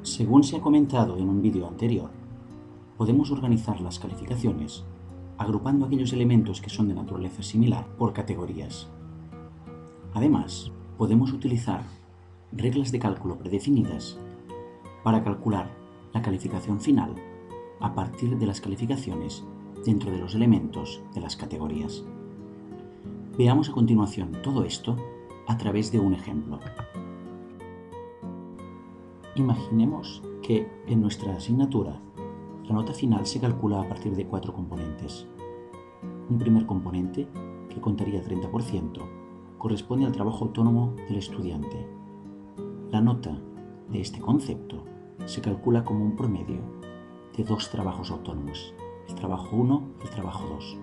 Según se ha comentado en un vídeo anterior, podemos organizar las calificaciones agrupando aquellos elementos que son de naturaleza similar por categorías. Además, podemos utilizar reglas de cálculo predefinidas para calcular la calificación final a partir de las calificaciones dentro de los elementos de las categorías. Veamos a continuación todo esto a través de un ejemplo. Imaginemos que en nuestra asignatura la nota final se calcula a partir de 4 componentes. Un primer componente, que contaría 30%, corresponde al trabajo autónomo del estudiante. La nota de este concepto se calcula como un promedio de 2 trabajos autónomos, el trabajo 1 y el trabajo 2.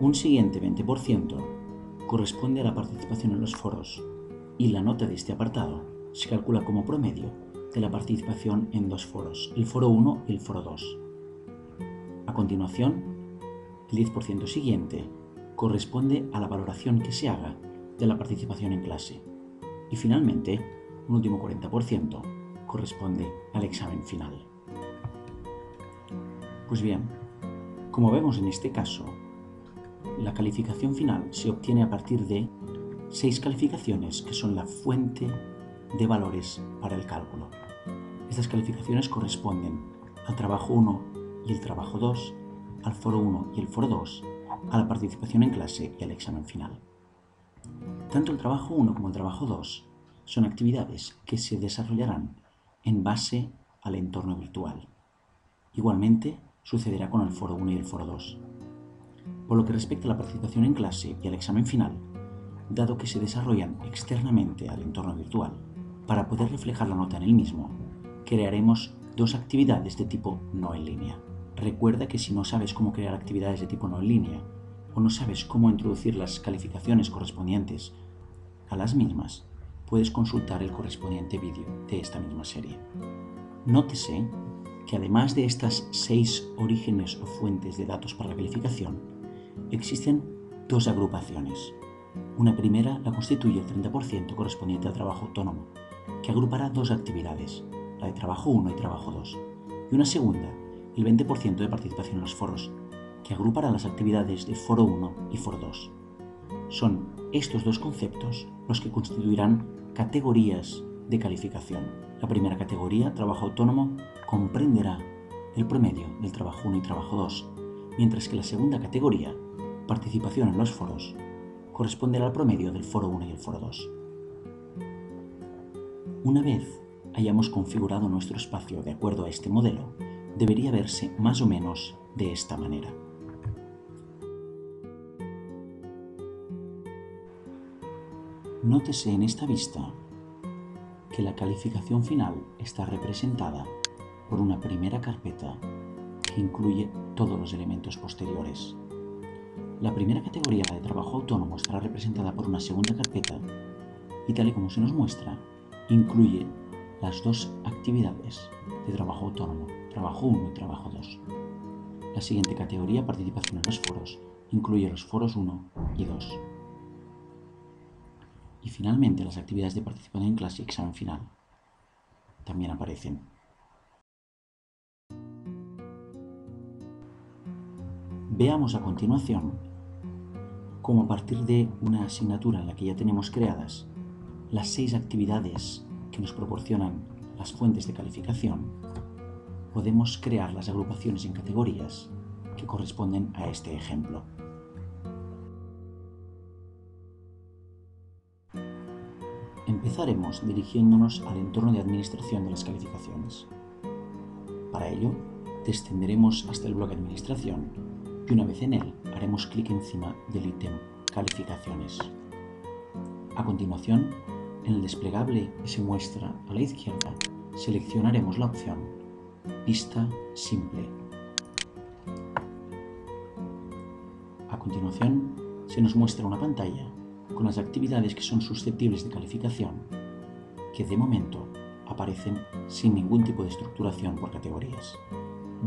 Un siguiente 20% corresponde a la participación en los foros y la nota de este apartado se calcula como promedio de la participación en 2 foros, el foro 1 y el foro 2. A continuación, el 10% siguiente corresponde a la valoración que se haga de la participación en clase. Y finalmente, un último 40% corresponde al examen final. Pues bien, como vemos en este caso, la calificación final se obtiene a partir de 6 calificaciones que son la fuente de valores para el cálculo. Estas calificaciones corresponden al trabajo 1 y el trabajo 2, al foro 1 y el foro 2, a la participación en clase y al examen final. Tanto el trabajo 1 como el trabajo 2 son actividades que se desarrollarán en base al entorno virtual. Igualmente sucederá con el foro 1 y el foro 2. Por lo que respecta a la participación en clase y al examen final, dado que se desarrollan externamente al entorno virtual, para poder reflejar la nota en el mismo, crearemos 2 actividades de tipo no en línea. Recuerda que si no sabes cómo crear actividades de tipo no en línea o no sabes cómo introducir las calificaciones correspondientes a las mismas, puedes consultar el correspondiente vídeo de esta misma serie. Nótese que además de estas 6 orígenes o fuentes de datos para la calificación, existen 2 agrupaciones. Una primera la constituye el 30% correspondiente al trabajo autónomo, que agrupará 2 actividades, la de trabajo 1 y trabajo 2, y una segunda, el 20% de participación en los foros, que agrupará las actividades de foro 1 y foro 2. Son estos 2 conceptos los que constituirán categorías de calificación. La primera categoría, trabajo autónomo, comprenderá el promedio del trabajo 1 y trabajo 2, mientras que la segunda categoría, participación en los foros, corresponderá al promedio del foro 1 y el foro 2. Una vez hayamos configurado nuestro espacio de acuerdo a este modelo, debería verse más o menos de esta manera. Nótese en esta vista que la calificación final está representada por una primera carpeta que incluye todos los elementos posteriores. La primera categoría, la de trabajo autónomo, estará representada por una segunda carpeta y, tal y como se nos muestra, incluye las 2 actividades de trabajo autónomo, trabajo 1 y trabajo 2. La siguiente categoría, participación en los foros, incluye los foros 1 y 2. Y finalmente las actividades de participación en clase y examen final también aparecen. Veamos a continuación cómo a partir de una asignatura en la que ya tenemos creadas las 6 actividades que nos proporcionan las fuentes de calificación, podemos crear las agrupaciones en categorías que corresponden a este ejemplo. Empezaremos dirigiéndonos al entorno de administración de las calificaciones. Para ello, descenderemos hasta el bloque Administración y una vez en él haremos clic encima del ítem Calificaciones. A continuación, en el desplegable que se muestra a la izquierda, seleccionaremos la opción Vista Simple. A continuación, se nos muestra una pantalla con las actividades que son susceptibles de calificación, que de momento aparecen sin ningún tipo de estructuración por categorías.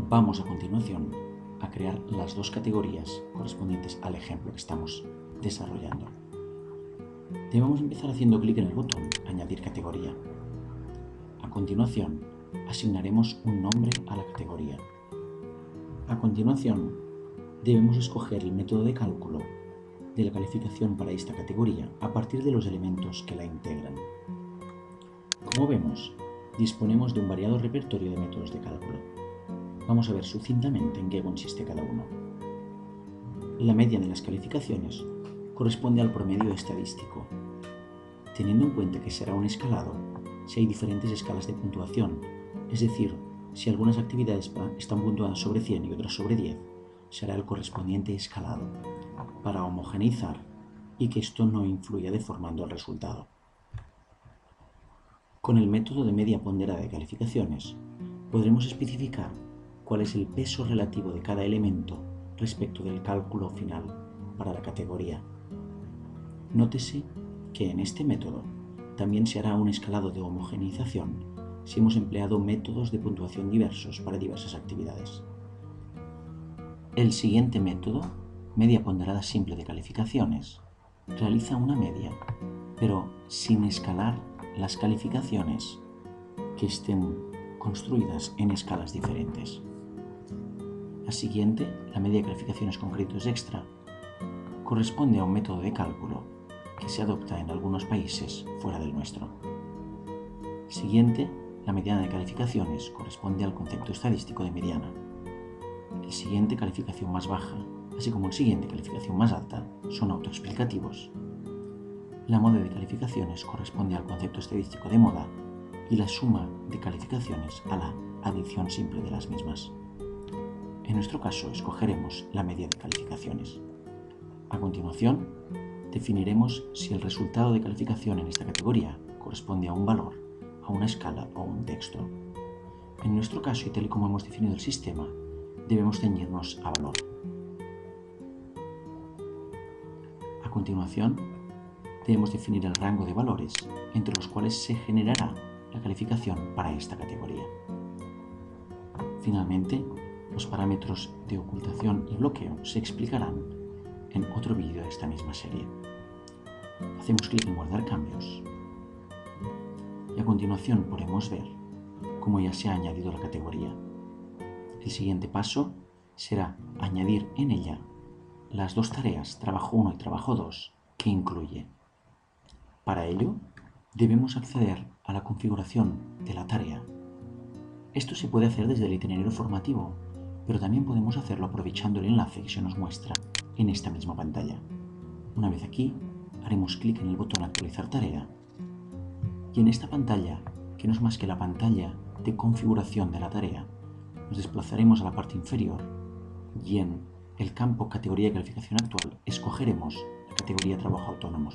Vamos a continuación a crear las 2 categorías correspondientes al ejemplo que estamos desarrollando. Debemos empezar haciendo clic en el botón Añadir categoría. A continuación, asignaremos un nombre a la categoría. A continuación, debemos escoger el método de cálculo de la calificación para esta categoría a partir de los elementos que la integran. Como vemos, disponemos de un variado repertorio de métodos de cálculo. Vamos a ver sucintamente en qué consiste cada uno. La media de las calificaciones corresponde al promedio estadístico, teniendo en cuenta que será un escalado si hay diferentes escalas de puntuación, es decir, si algunas actividades están puntuadas sobre 100 y otras sobre 10, será el correspondiente escalado, para homogeneizar y que esto no influya deformando el resultado. Con el método de media ponderada de calificaciones, podremos especificar cuál es el peso relativo de cada elemento respecto del cálculo final para la categoría. Nótese que en este método también se hará un escalado de homogeneización si hemos empleado métodos de puntuación diversos para diversas actividades. El siguiente método, media ponderada simple de calificaciones, realiza una media, pero sin escalar las calificaciones que estén construidas en escalas diferentes. La siguiente, la media de calificaciones con créditos extra, corresponde a un método de cálculo que se adopta en algunos países fuera del nuestro. Siguiente, la mediana de calificaciones, corresponde al concepto estadístico de mediana. El siguiente, calificación más baja, así como el siguiente, calificación más alta, son autoexplicativos. La moda de calificaciones corresponde al concepto estadístico de moda y la suma de calificaciones a la adición simple de las mismas. En nuestro caso, escogeremos la media de calificaciones. A continuación, definiremos si el resultado de calificación en esta categoría corresponde a un valor, a una escala o a un texto. En nuestro caso, y tal y como hemos definido el sistema, debemos ceñirnos a valor. A continuación, debemos definir el rango de valores entre los cuales se generará la calificación para esta categoría. Finalmente, los parámetros de ocultación y bloqueo se explicarán en otro vídeo de esta misma serie. Hacemos clic en guardar cambios y a continuación podemos ver cómo ya se ha añadido la categoría. El siguiente paso será añadir en ella las dos tareas, trabajo 1 y trabajo 2, que incluye. Para ello, debemos acceder a la configuración de la tarea. Esto se puede hacer desde el itinerario formativo, pero también podemos hacerlo aprovechando el enlace que se nos muestra en esta misma pantalla. Una vez aquí, haremos clic en el botón Actualizar tarea y en esta pantalla, que no es más que la pantalla de configuración de la tarea, nos desplazaremos a la parte inferior y en el campo Categoría de calificación actual escogeremos la categoría Trabajo autónomo.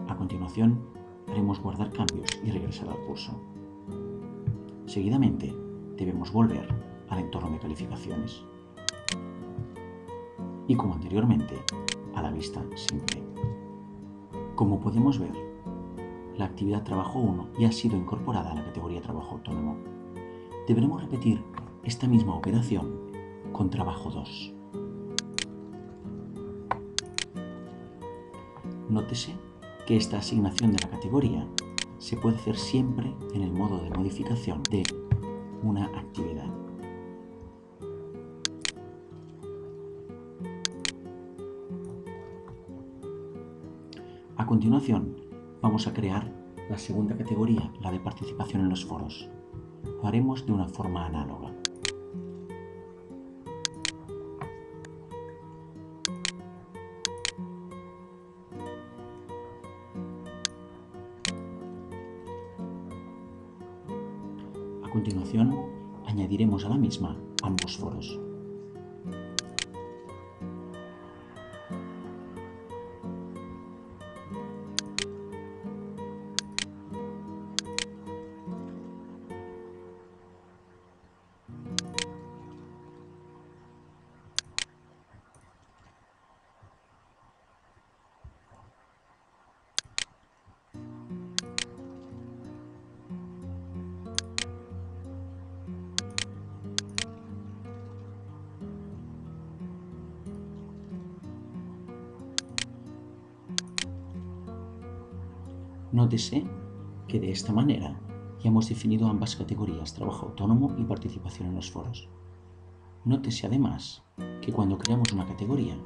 A continuación, haremos guardar cambios y regresar al curso. Seguidamente, debemos volver al entorno de calificaciones. Y como anteriormente, a la vista simple. Como podemos ver, la actividad Trabajo 1 ya ha sido incorporada a la categoría Trabajo autónomo. Deberemos repetir esta misma operación con Trabajo 2. Nótese que esta asignación de la categoría se puede hacer siempre en el modo de modificación de una actividad. A continuación, vamos a crear la segunda categoría, la de participación en los foros. Lo haremos de una forma análoga. A continuación, añadiremos a la misma ambos foros. Nótese que de esta manera Ya hemos definido ambas categorías, trabajo autónomo y participación en los foros. Nótese además que cuando creamos una categoría,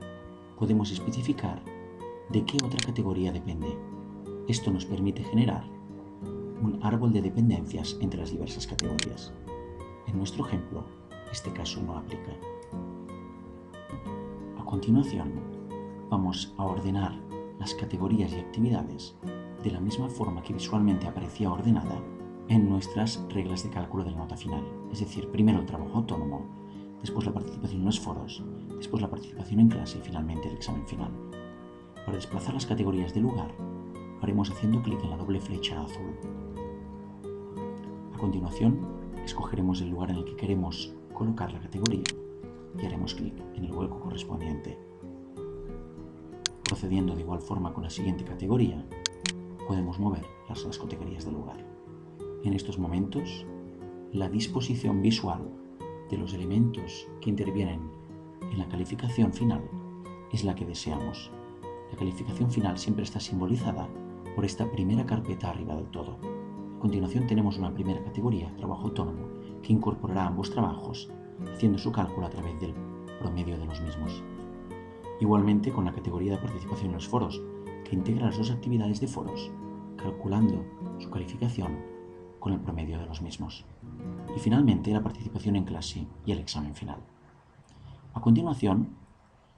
podemos especificar de qué otra categoría depende. Esto nos permite generar un árbol de dependencias entre las diversas categorías. En nuestro ejemplo, este caso no aplica. A continuación, vamos a ordenar las categorías y actividades de la misma forma que visualmente aparecía ordenada en nuestras reglas de cálculo de la nota final. Es decir, primero el trabajo autónomo, después la participación en los foros, después la participación en clase y finalmente el examen final. Para desplazar las categorías de lugar, haremos haciendo clic en la doble flecha azul. A continuación, escogeremos el lugar en el que queremos colocar la categoría y haremos clic en el hueco correspondiente. Procediendo de igual forma con la siguiente categoría, podemos mover las categorías de lugar. En estos momentos, la disposición visual de los elementos que intervienen en la calificación final es la que deseamos. La calificación final siempre está simbolizada por esta primera carpeta arriba del todo. A continuación tenemos una primera categoría, trabajo autónomo, que incorporará ambos trabajos, haciendo su cálculo a través del promedio de los mismos. Igualmente con la categoría de participación en los foros, que integra las dos actividades de foros, calculando su calificación con el promedio de los mismos. Y finalmente la participación en clase y el examen final. A continuación,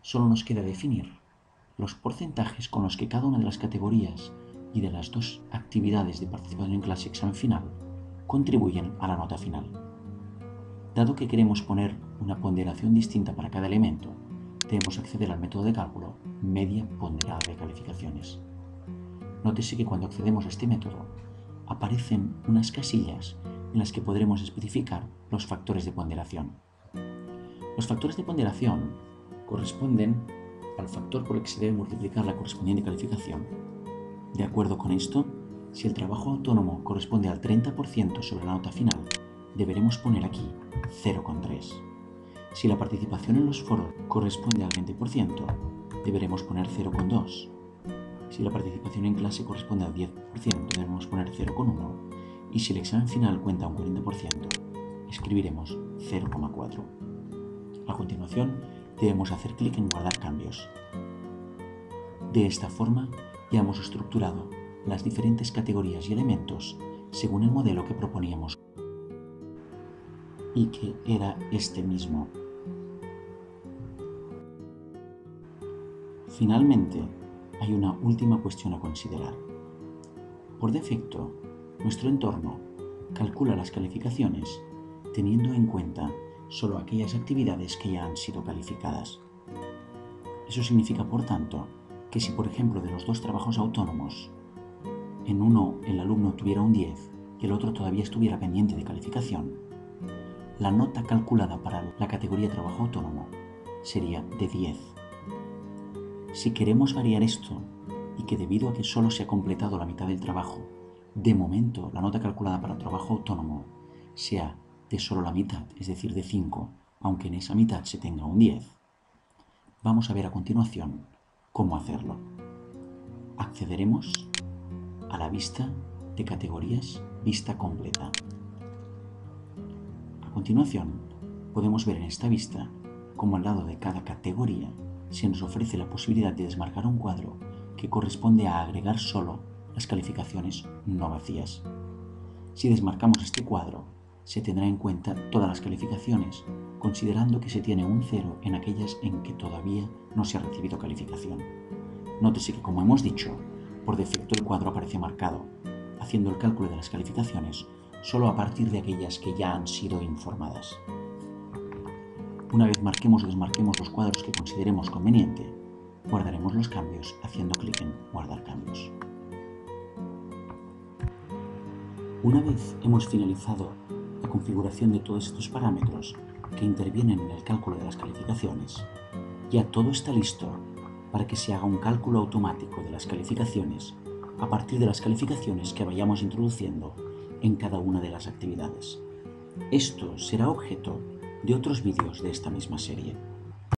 solo nos queda definir los porcentajes con los que cada una de las categorías y de las dos actividades de participación en clase y examen final contribuyen a la nota final. Dado que queremos poner una ponderación distinta para cada elemento, debemos acceder al método de cálculo media ponderada de calificaciones. Nótese que cuando accedemos a este método, aparecen unas casillas en las que podremos especificar los factores de ponderación. Los factores de ponderación corresponden al factor por el que se debe multiplicar la correspondiente calificación. De acuerdo con esto, si el trabajo autónomo corresponde al 30% sobre la nota final, deberemos poner aquí 0,3. Si la participación en los foros corresponde al 20%, deberemos poner 0,2. Si la participación en clase corresponde al 10%, debemos poner 0,1. Y si el examen final cuenta un 40%, escribiremos 0,4. A continuación, debemos hacer clic en guardar cambios. De esta forma, ya hemos estructurado las diferentes categorías y elementos según el modelo que proponíamos y que era este mismo. Finalmente, hay una última cuestión a considerar. Por defecto, nuestro entorno calcula las calificaciones teniendo en cuenta solo aquellas actividades que ya han sido calificadas. Eso significa, por tanto, que si, por ejemplo, de los dos trabajos autónomos, en uno el alumno tuviera un 10 y el otro todavía estuviera pendiente de calificación, la nota calculada para la categoría trabajo autónomo sería de 10. Si queremos variar esto y que debido a que solo se ha completado la mitad del trabajo, de momento la nota calculada para trabajo autónomo sea de solo la mitad, es decir, de 5, aunque en esa mitad se tenga un 10, vamos a ver a continuación cómo hacerlo. Accederemos a la vista de categorías, vista completa. A continuación, podemos ver en esta vista cómo al lado de cada categoría se nos ofrece la posibilidad de desmarcar un cuadro que corresponde a agregar solo las calificaciones no vacías. Si desmarcamos este cuadro, se tendrá en cuenta todas las calificaciones, considerando que se tiene un 0 en aquellas en que todavía no se ha recibido calificación. Nótese que, como hemos dicho, por defecto el cuadro aparece marcado, haciendo el cálculo de las calificaciones solo a partir de aquellas que ya han sido informadas. Una vez marquemos o desmarquemos los cuadros que consideremos conveniente, guardaremos los cambios haciendo clic en Guardar cambios. Una vez hemos finalizado la configuración de todos estos parámetros que intervienen en el cálculo de las calificaciones, ya todo está listo para que se haga un cálculo automático de las calificaciones a partir de las calificaciones que vayamos introduciendo en cada una de las actividades. Esto será objeto de otros vídeos de esta misma serie.